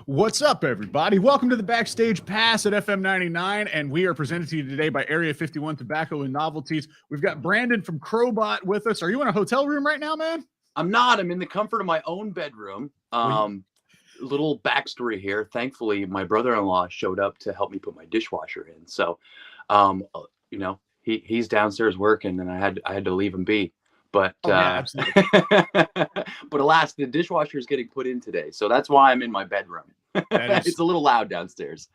What's up, everybody? Welcome to the Backstage Pass at FM99, and we are presented to you today by Area 51 Tobacco and Novelties. We've got Brandon from Crobot with us. Are you in a hotel room right now, man? I'm not. I'm in the comfort of my own bedroom. Little backstory here. Thankfully, my brother-in-law showed up to help me put my dishwasher in. So, he's downstairs working, and I had to leave him be. But absolutely. But alas, the dishwasher is getting put in today, so that's why I'm in my bedroom. It's a little loud downstairs.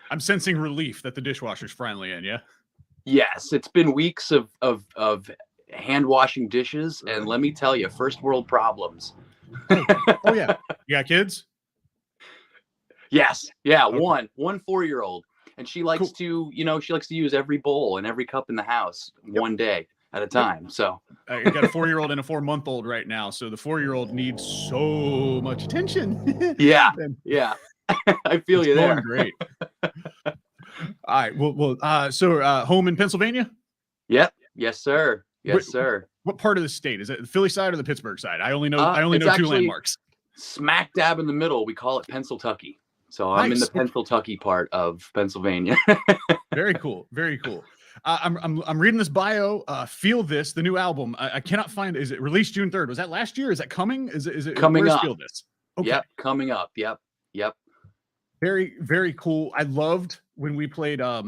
I'm sensing relief that the dishwasher's finally in. Yeah. Yes, it's been weeks of hand washing dishes, and let me tell you, first world problems. Oh yeah, you got kids? Yes, yeah, okay. one 4-year-old, and she likes to, she likes to use every bowl and every cup in the house one day at a time. So I got a 4-year-old and a 4-month-old right now, so the 4-year-old needs so much attention. Yeah. I feel you there. Great. All right. So home in Pennsylvania? Yep. Yes, sir. Yes, sir. What part of the state is it? The Philly side or the Pittsburgh side? I only know two landmarks. Smack dab in the middle. We call it Pennsyltucky. So I'm in the Pennsyltucky part of Pennsylvania. Very cool. Very cool. I'm reading this bio. Feel This, the new album. I cannot find. Is it released June 3rd? Was that last year? Is that coming? Is it coming up? Feel This. Okay. Yep, coming up. Yep. Very, very cool. I loved when we played Low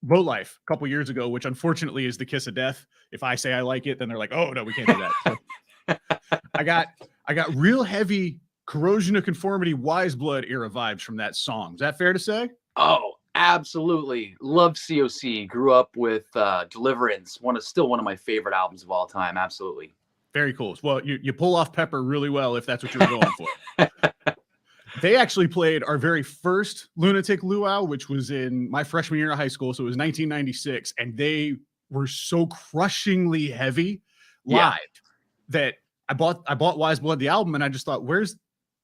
Life a couple years ago, which unfortunately is the kiss of death. If I say I like it, then they're like, "Oh no, we can't do that." So, I got real heavy Corrosion of Conformity, Wise Blood era vibes from that song. Is that fair to say? Oh, absolutely. Love COC. Grew up with Deliverance. Still one of my favorite albums of all time. Absolutely. Very cool. Well, you pull off Pepper really well if that's what you're going for. They actually played our very first Lunatic Luau, which was in my freshman year of high school. So it was 1996. And they were so crushingly heavy live that I bought Wise Blood, the album, and I just thought, where's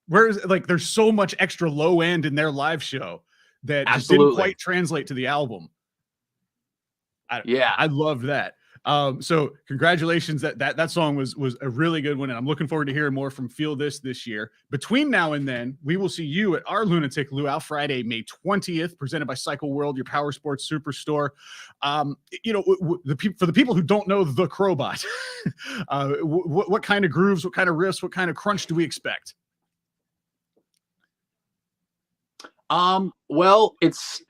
like, there's so much extra low end in their live show that just didn't quite translate to the album. I loved that. So congratulations, that song was a really good one, and I'm looking forward to hearing more from Feel This year. Between now and then, we will see you at our Lunatic Luau Friday, May 20th, presented by Cycle World, your power sports superstore. For the people who don't know the Crobot, what kind of grooves, what kind of riffs, what kind of crunch do we expect? Well, it's,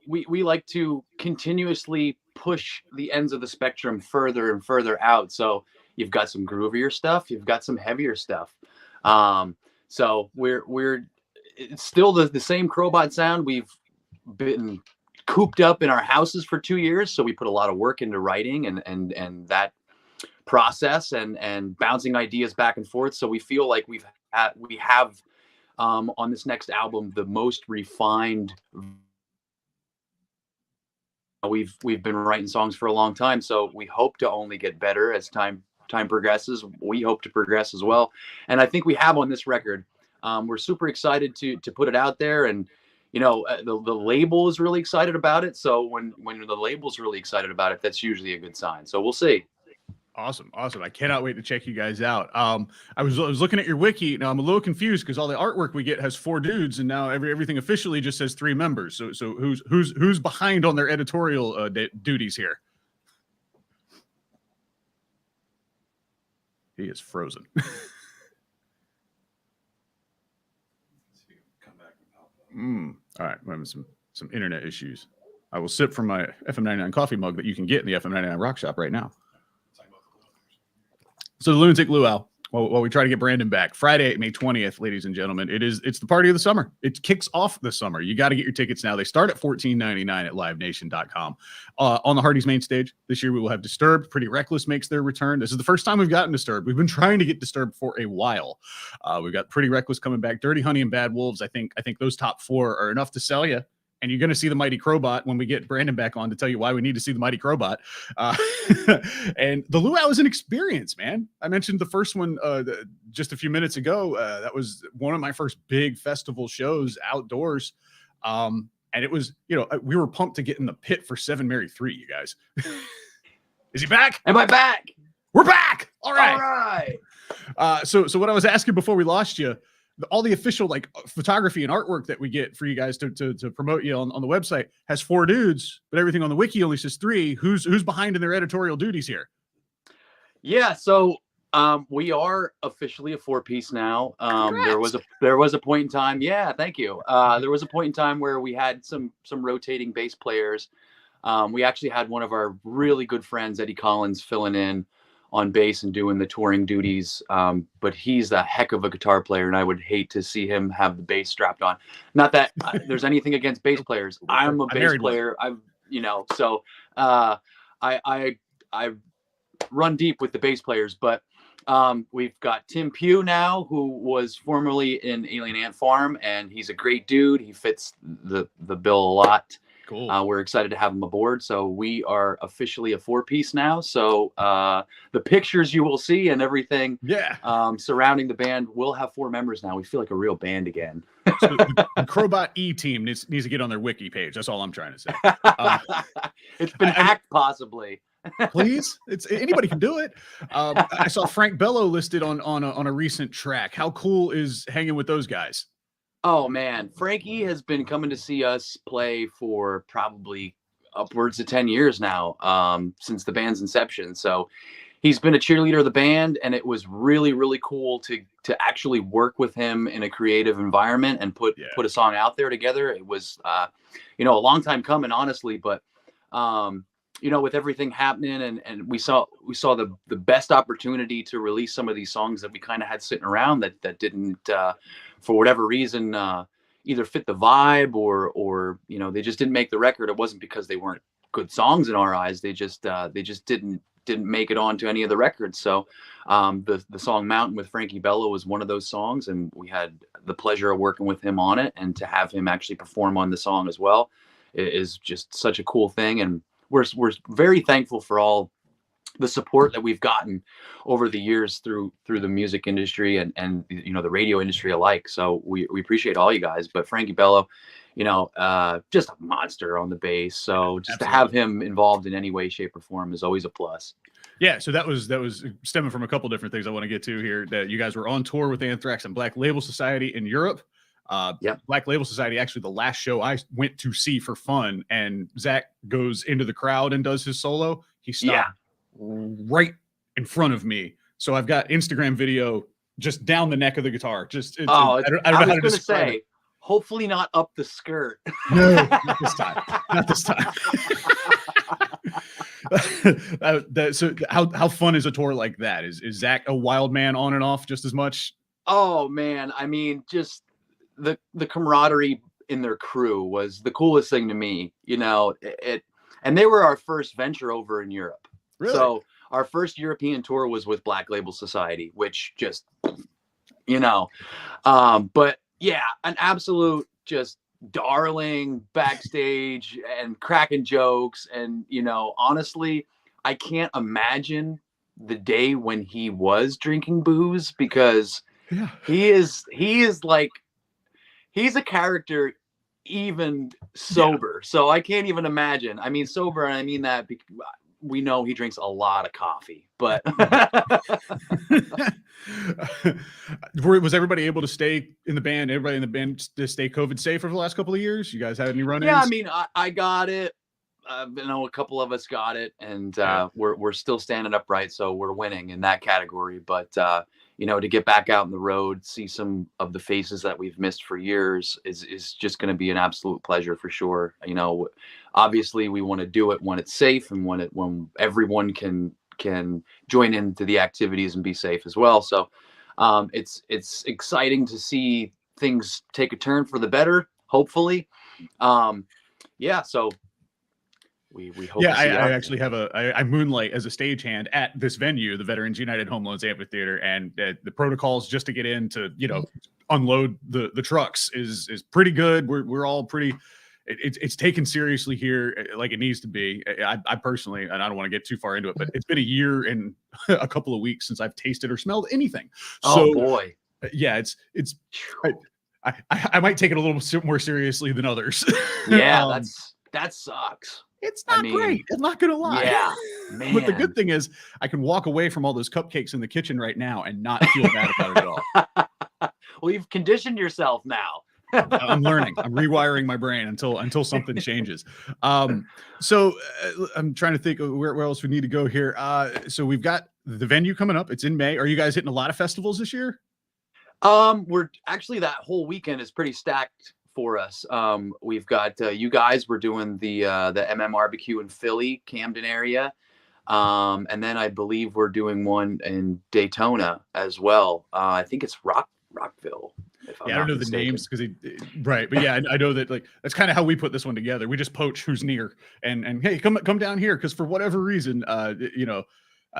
we like to continuously push the ends of the spectrum further and further out. So you've got some groovier stuff, you've got some heavier stuff. So it's still the same Crobot sound. We've been cooped up in our houses for 2 years. So we put a lot of work into writing and that process and bouncing ideas back and forth. So we feel like we have on this next album the most refined. We've been writing songs for a long time, so we hope to only get better as time progresses. We hope to progress as well, and I think we have on this record. We're super excited to put it out there, and the label is really excited about it. So when the label's really excited about it, that's usually a good sign. So we'll see. Awesome. I cannot wait to check you guys out. I was looking at your wiki. Now I'm a little confused because all the artwork we get has 4 dudes, and now everything officially just says 3 members. So who's behind on their editorial duties here? He is frozen. All right, we're having some internet issues. I will sip from my FM99 coffee mug that you can get in the FM99 Rock Shop right now. So the Lunatic Luau, while we try to get Brandon back, Friday, May 20th, ladies and gentlemen, it's the party of the summer. It kicks off the summer. You got to get your tickets now. They start at $14.99 at livenation.com. On the Hardy's main stage this year, we will have Disturbed. Pretty Reckless makes their return. This is the first time we've gotten Disturbed. We've been trying to get Disturbed for a while. We've got Pretty Reckless coming back, Dirty Honey and Bad Wolves. I think those top 4 are enough to sell you. And you're going to see the Mighty Crobot when we get Brandon back on to tell you why we need to see the Mighty Crobot. And the Luau is an experience, man. I mentioned the first one just a few minutes ago. That was one of my first big festival shows outdoors. And it was, we were pumped to get in the pit for 7 Mary 3, you guys. Is he back? Am I back? We're back. All right. So what I was asking before we lost you, all the official like photography and artwork that we get for you guys to promote you on the website has 4 dudes, but everything on the wiki only says 3. Who's behind in their editorial duties here? Yeah, so we are officially a 4-piece now. There was a point in time. Yeah, thank you. There was a point in time where we had some rotating bass players. We actually had one of our really good friends, Eddie Collins, filling in on bass and doing the touring duties. But he's a heck of a guitar player, and I would hate to see him have the bass strapped on. Not that there's anything against bass players. I'm a bass player. So I run deep with the bass players, but we've got Tim Pugh now, who was formerly in Alien Ant Farm, and he's a great dude. He fits the bill a lot. Cool. We're excited to have him aboard. So we are officially a 4-piece now. So the pictures you will see and everything surrounding the band will have 4 members now. We feel like a real band again. So the Crobot E team needs to get on their wiki page. That's all I'm trying to say. It's been hacked, possibly. Please, anybody can do it. I saw Frank Bello listed on a recent track. How cool is hanging with those guys? Oh man, Frankie has been coming to see us play for probably upwards of 10 years now, since the band's inception. So he's been a cheerleader of the band, and it was really, really cool to actually work with him in a creative environment and put a song out there together. It was, a long time coming, honestly, but with everything happening and we saw the best opportunity to release some of these songs that we kind of had sitting around that didn't, for whatever reason, either fit the vibe or they just didn't make the record. It wasn't because they weren't good songs in our eyes. They just didn't make it onto any of the records. So the song Mountain with Frankie Bello was one of those songs, and we had the pleasure of working with him on it, and to have him actually perform on the song as well is just such a cool thing. And we're very thankful for all the support that we've gotten over the years through the music industry and the radio industry alike. So we appreciate all you guys. But Frankie Bello, just a monster on the bass. So just to have him involved in any way, shape, or form is always a plus. Yeah, so that was stemming from a couple different things I want to get to here. That you guys were on tour with Anthrax and Black Label Society in Europe. Black Label Society, actually the last show I went to see for fun, and Zach goes into the crowd and does his solo. He stopped right in front of me. So I've got Instagram video just down the neck of the guitar. I don't know how to describe it. Hopefully not up the skirt. No, not this time. Not this time. So how fun is a tour like that? Is Zach a wild man on and off just as much? Oh man, I mean, just the camaraderie in their crew was the coolest thing to me. And they were our first venture over in Europe. Really? So our first European tour was with Black Label Society, which just, but yeah, an absolute just darling backstage and cracking jokes. And, honestly, I can't imagine the day when he was drinking booze, because he is like, he's a character even sober. So I can't even imagine. I mean, sober, and I mean that because we know he drinks a lot of coffee, but was everybody able to stay in the band? Everybody in the band to stay COVID safe for the last couple of years? You guys had any run-ins? Yeah, I mean, I got it. I know a couple of us got it, and we're still standing upright, so we're winning in that category. But to get back out on the road, see some of the faces that we've missed for years is just going to be an absolute pleasure for sure. Obviously we want to do it when it's safe and when everyone can join into the activities and be safe as well. So it's exciting to see things take a turn for the better, hopefully. So we hope. Yeah, I actually have I moonlight as a stagehand at this venue, the Veterans United Home Loans Amphitheater, and the protocols just to get in to unload the trucks is pretty good. We're all pretty. It's taken seriously here, like it needs to be. I personally, and I don't want to get too far into it, but it's been a year and a couple of weeks since I've tasted or smelled anything. Oh boy, yeah, it's. I might take it a little more seriously than others. Yeah, that sucks. It's not great. I'm not gonna lie. Yeah, man. But the good thing is, I can walk away from all those cupcakes in the kitchen right now and not feel bad about it at all. Well, you've conditioned yourself now. I'm learning. I'm rewiring my brain until something changes. So I'm trying to think of where else we need to go here. So we've got the venue coming up. It's in May. Are you guys hitting a lot of festivals this year? We're actually, that whole weekend is pretty stacked for us. We've got you guys. We're doing the MM barbecue in Philly, Camden area. And then I believe we're doing one in Daytona as well. I think it's Rockville. Yeah, I don't know the names because right, but yeah, I know that, like, that's kind of how we put this one together. We just poach who's near, and hey, come down here, because for whatever reason, the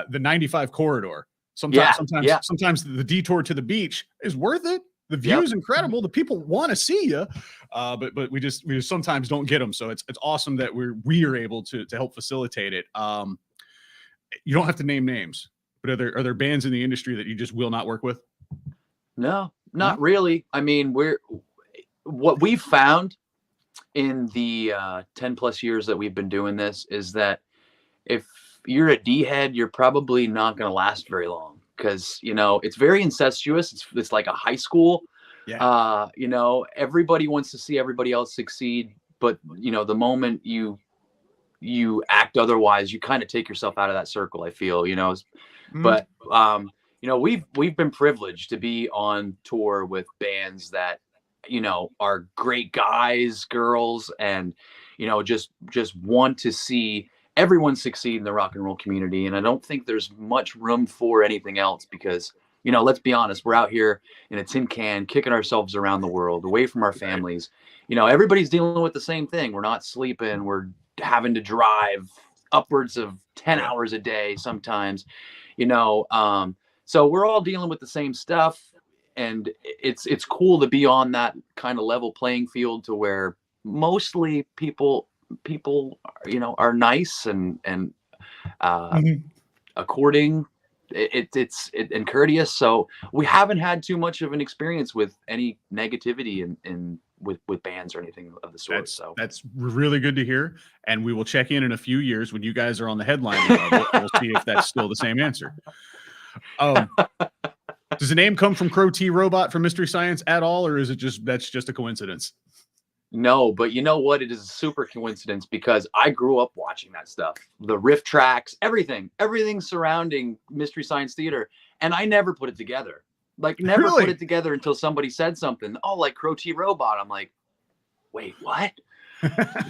95 corridor. Sometimes the detour to the beach is worth it. The view is incredible. The people want to see you, but we just sometimes don't get them. So it's awesome that we are able to help facilitate it. You don't have to name names, but are there bands in the industry that you just will not work with? No, not really. I mean, what we've found in the 10 plus years that we've been doing this is that if you're a D head, you're probably not going to last very long, because, it's very incestuous. It's like a high school. Yeah. Everybody wants to see everybody else succeed, but the moment you act otherwise, you kind of take yourself out of that circle, I feel, but we've been privileged to be on tour with bands that are great guys, girls, and just want to see everyone succeed in the rock and roll community. And I don't think there's much room for anything else, because let's be honest, we're out here in a tin can kicking ourselves around the world, away from our families. Everybody's dealing with the same thing. We're not sleeping. We're having to drive upwards of 10 hours a day sometimes, so we're all dealing with the same stuff, and it's cool to be on that kind of level playing field, to where mostly people are nice and according and courteous. So we haven't had too much of an experience with any negativity with bands or anything of the sort. That's really good to hear, and we will check in a few years when you guys are on the headline level. We'll see if that's still the same answer. Does the name come from Crow T Robot from Mystery Science at all, or is it that's just a coincidence? No, but you know what? It is a super coincidence, because I grew up watching that stuff, the riff tracks, everything surrounding Mystery Science Theater, and I never put it together. Like, never put it together until somebody said something. Oh, like Crow T Robot. I'm like, wait, what?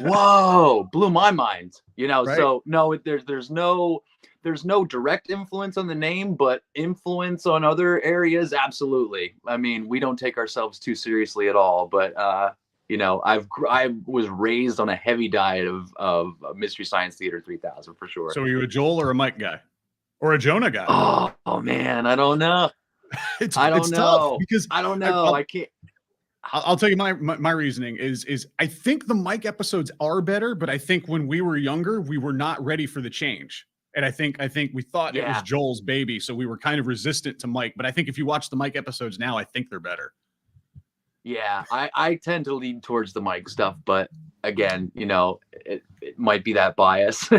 Whoa, blew my mind. Right? So no, there's no direct influence on the name, but influence on other areas, absolutely. I mean, we don't take ourselves too seriously at all, but I was raised on a heavy diet of Mystery Science Theater 3000 for sure. So are you a Joel or a Mike guy, or a Jonah guy? Oh man, I don't know. It's tough, because I don't know. I can't. I'll tell you my reasoning is I think the Mike episodes are better, but I think when we were younger, we were not ready for the change. And I think we thought it was Joel's baby, so we were kind of resistant to Mike. But I think if you watch the Mike episodes now, I think they're better. Yeah, I tend to lean towards the Mike stuff, but again, it might be that bias.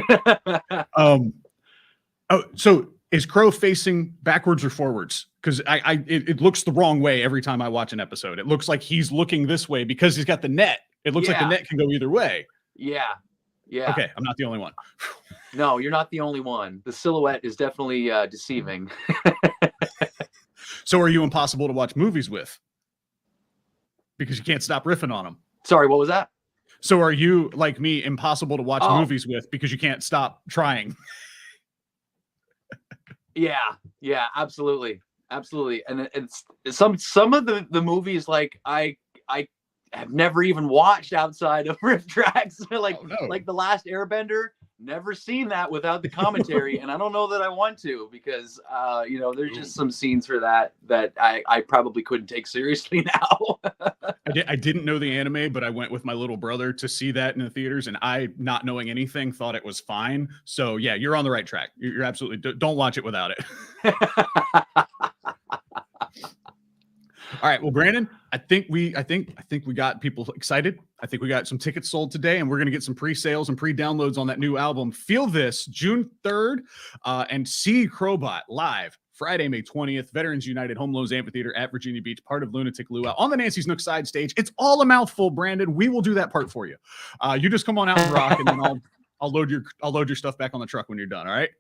So is Crow facing backwards or forwards? Because it looks the wrong way every time I watch an episode. It looks like he's looking this way because he's got the net. It looks like the net can go either way. Yeah. Okay, I'm not the only one. No, you're not the only one. The silhouette is definitely deceiving. So are you impossible to watch movies with? Because you can't stop riffing on them. Sorry, what was that? So are you, like me, impossible to watch movies with because you can't stop trying? Yeah, absolutely. And it's some of the movies, like I have never even watched outside of riff tracks. Like The Last Airbender, never seen that without the commentary. And I don't know that I want to, because there's just some scenes for that I probably couldn't take seriously now. I didn't know the anime, but I went with my little brother to see that in the theaters, and I, not knowing anything, thought it was fine. So yeah, you're on the right track. You're absolutely, don't watch it without it. All right, well, Brandon, I think we got people excited. I think we got some tickets sold today, and we're going to get some pre-sales and pre-downloads on that new album. Feel This, June 3rd, and see Crobot live Friday, May 20th, Veterans United Home Loans Amphitheater at Virginia Beach, part of Lunatic Luau on the Nancy's Nook side stage. It's all a mouthful, Brandon. We will do that part for you. You just come on out and rock, and then I'll load your stuff back on the truck when you're done. All right.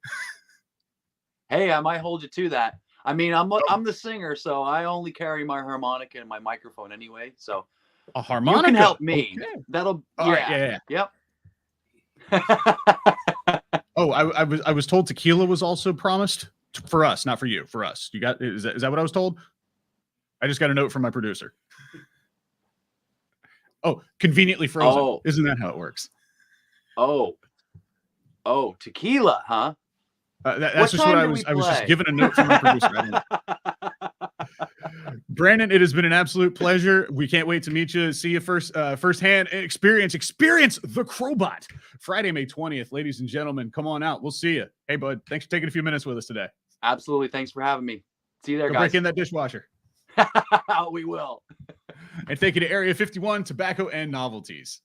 Hey, I might hold you to that. I mean, I'm the singer, so I only carry my harmonica and my microphone anyway. So a harmonica. You can help me. Okay. That'll. Right, yeah. Yep. Oh, I was told tequila was also promised for us, not for you. For us, you got is that what I was told? I just got a note from my producer. Oh, conveniently frozen. Oh. Isn't that how it works? Oh, tequila, huh? That's just what I was just given a note from my producer. Brandon, it has been an absolute pleasure. We can't wait to meet you, see you firsthand, experience the Crobot. Friday, May 20th, ladies and gentlemen, come on out. We'll see you. Hey, bud, thanks for taking a few minutes with us today. Absolutely. Thanks for having me. See you there, guys. Break in that dishwasher. We will. And thank you to Area 51 Tobacco and Novelties.